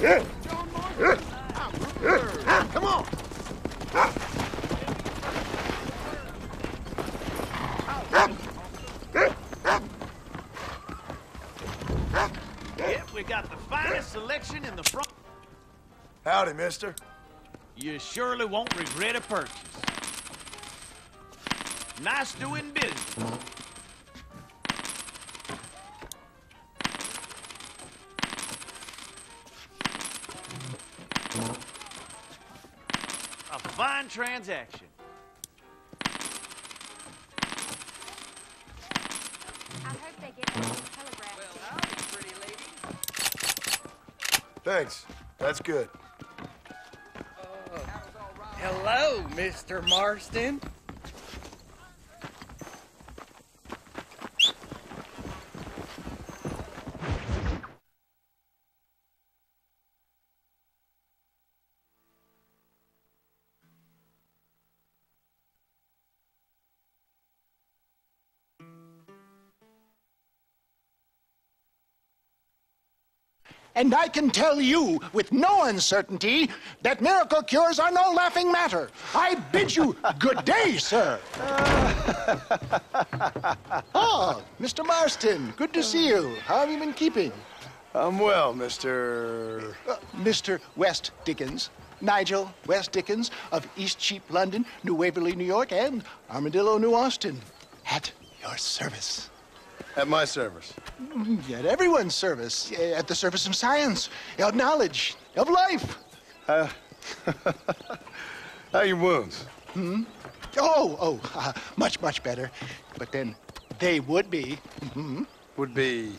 Come on! Yep, we got the finest selection in the front. Howdy, mister. You surely won't regret a purchase. Nice doing business. A fine transaction. I hope they get one of the telegrams. Well, howdy, pretty lady. Thanks. That's good. Hello, Mr. Marston. And I can tell you with no uncertainty that miracle cures are no laughing matter. I bid you good day, sir. Oh, Mr. Marston, good to see you. How have you been keeping? I'm well, Mr. Mr. West Dickens. Nigel West Dickens of East Cheap, London, New Waverly, New York, and Armadillo, New Austin. At your service. At my service. At everyone's service. At the service of science, of knowledge, of life. How are your wounds? Much, much better. But then they would be. Would be...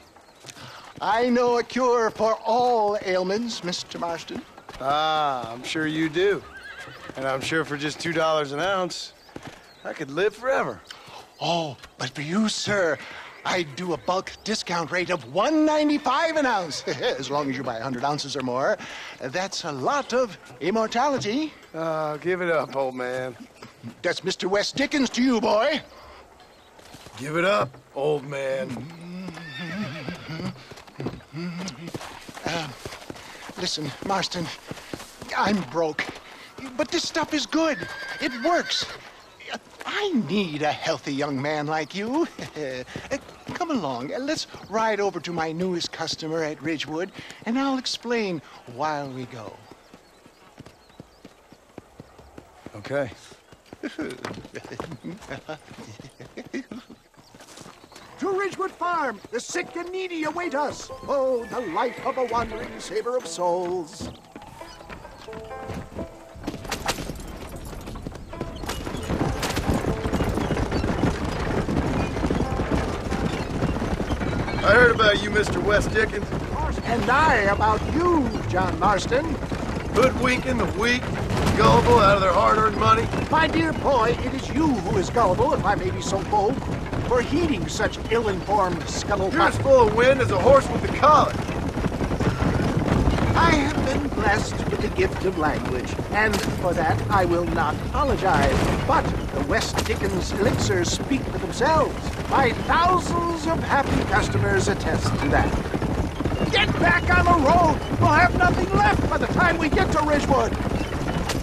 I know a cure for all ailments, Mr. Marston. Ah, I'm sure you do. And I'm sure for just $2 an ounce, I could live forever. Oh, but for you, sir, I do a bulk discount rate of $1.95 an ounce, as long as you buy 100 ounces or more. That's a lot of immortality. Give it up, old man. That's Mr. West Dickens to you, boy. Give it up, old man. Listen, Marston, I'm broke, but this stuff is good. It works. I need a healthy young man like you. Come along, let's ride over to my newest customer at Ridgewood, and I'll explain while we go. Okay. To Ridgewood Farm, the sick and needy await us. Oh, the life of a wandering saver of souls. I heard about you, Mr. West Dickens. And I about you, John Marston. Hoodwinking the weak, gullible out of their hard-earned money. My dear boy, it is you who is gullible, if I may be so bold, for heeding such ill-informed You're scuttlebutt. as full of wind as a horse with the collar. I have been blessed with the gift of language, and for that I will not apologize. But the West Dickens elixirs speak for themselves. My thousands of happy customers attest to that. Get back on the road! We'll have nothing left by the time we get to Ridgewood.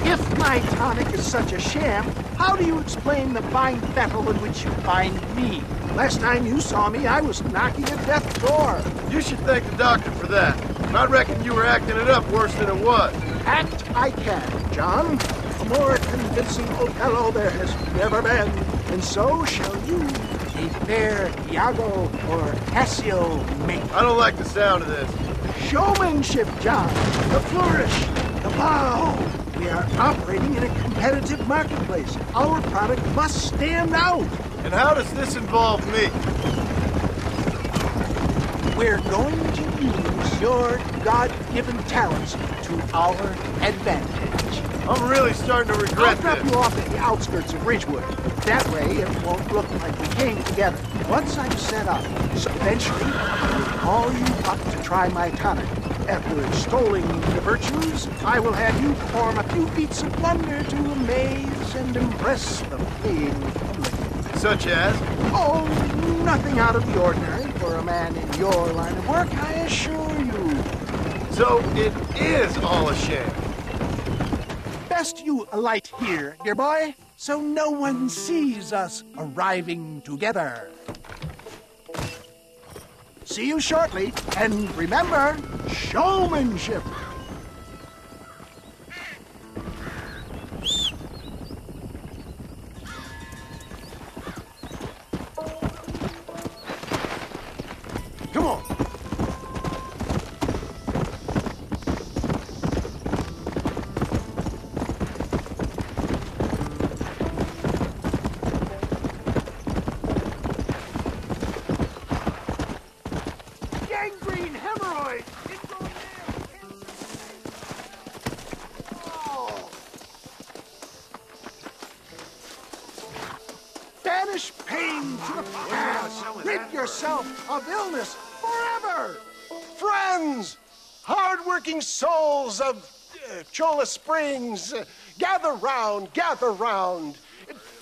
If my tonic is such a sham, how do you explain the fine fettle in which you find me? Last time you saw me, I was knocking at death's door. You should thank the doctor for that. I reckon you were acting it up worse than it was. Act I can, John. A more convincing Othello there has never been. And so shall you, a fair Iago or Cassio mate. I don't like the sound of this. Showmanship, John. The flourish, the bow. We are operating in a competitive marketplace. Our product must stand out. And how does this involve me? We're going to use your God-given talents to our advantage. I'm really starting to I'll regret drop this. you off at the outskirts of Ridgewood. That way, it won't look like we came together. Once I'm set up, so eventually, I'll call you up to try my tonic. After extolling the virtues, I will have you perform a few feats of wonder to amaze and impress the paying public. Such as? Oh, nothing out of the ordinary for a man in your line of work, I assure you. So it is all a sham. Best you alight here, dear boy, so no one sees us arriving together. See you shortly, and remember, showmanship. Come on. Gangrene hemorrhoid! Banish pain to the past. Rid yourself of illness forever. Friends, hard-working souls of Cholla Springs, gather round, gather round.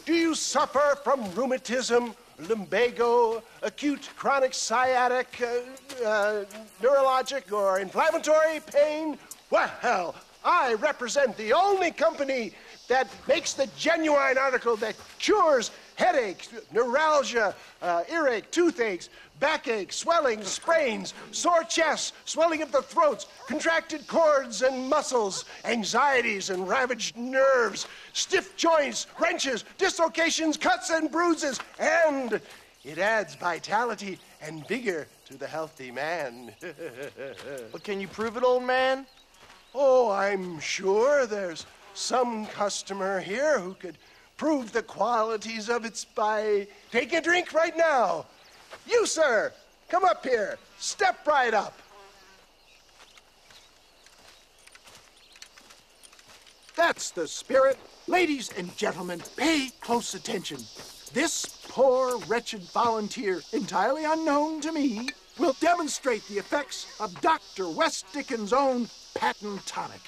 Do you suffer from rheumatism, lumbago, acute chronic sciatic, neurologic, or inflammatory pain? Well, I represent the only company that makes the genuine article that cures headaches, neuralgia, earache, toothaches, backache, swelling, sprains, sore chests, swelling of the throats, contracted cords and muscles, anxieties and ravaged nerves, stiff joints, wrenches, dislocations, cuts and bruises, and it adds vitality and vigor to the healthy man. But can you prove it, old man? Oh, I'm sure there's some customer here who could prove the qualities of it by taking a drink right now. You, sir, come up here. Step right up. That's the spirit. Ladies and gentlemen, pay close attention. This poor, wretched volunteer, entirely unknown to me, will demonstrate the effects of Dr. West Dickens' own patent tonic.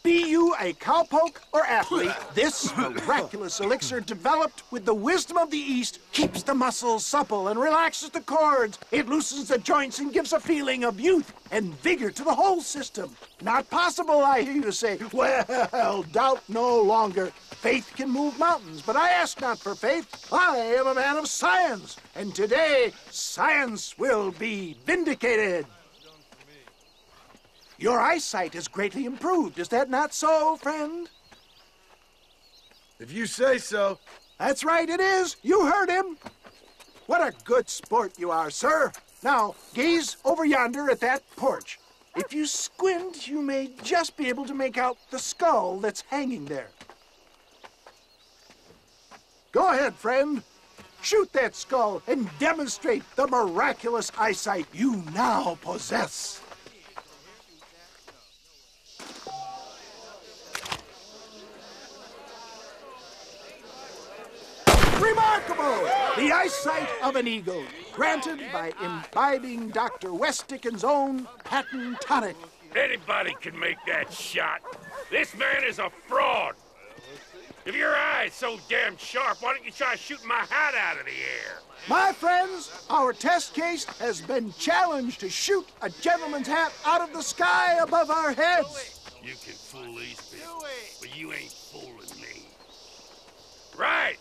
Be you a cowpoke or athlete, this miraculous elixir developed with the wisdom of the East keeps the muscles supple and relaxes the cords. It loosens the joints and gives a feeling of youth and vigor to the whole system. Not possible, I hear you say. Well, doubt no longer. Faith can move mountains, but I ask not for faith. I am a man of science, and today science will be vindicated. Your eyesight has greatly improved. Is that not so, friend? If you say so. That's right, it is. You heard him. What a good sport you are, sir. Now, gaze over yonder at that porch. If you squint, you may just be able to make out the skull that's hanging there. Go ahead, friend. Shoot that skull and demonstrate the miraculous eyesight you now possess. Remarkable! The eyesight of an eagle, granted by imbibing Dr. West Dickens' own patent tonic. Anybody can make that shot. This man is a fraud. If your eye's so damn sharp, why don't you try shooting my hat out of the air? My friends, our test case has been challenged to shoot a gentleman's hat out of the sky above our heads. You can fool these people, but you ain't fooling me. Right.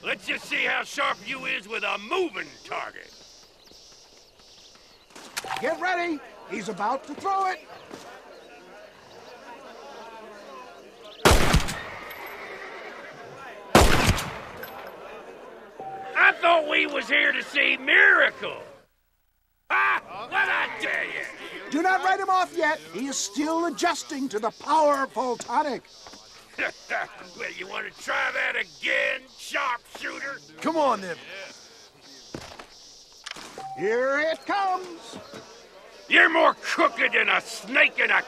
Let's just see how sharp you is with a moving target. Get ready. He's about to throw it. I thought we was here to see miracle. Ah, what'd I tell you? Do not write him off yet. He is still adjusting to the powerful tonic. Well, you want to try that again, sharpshooter? Come on, then. Here it comes. You're more crooked than a snake in a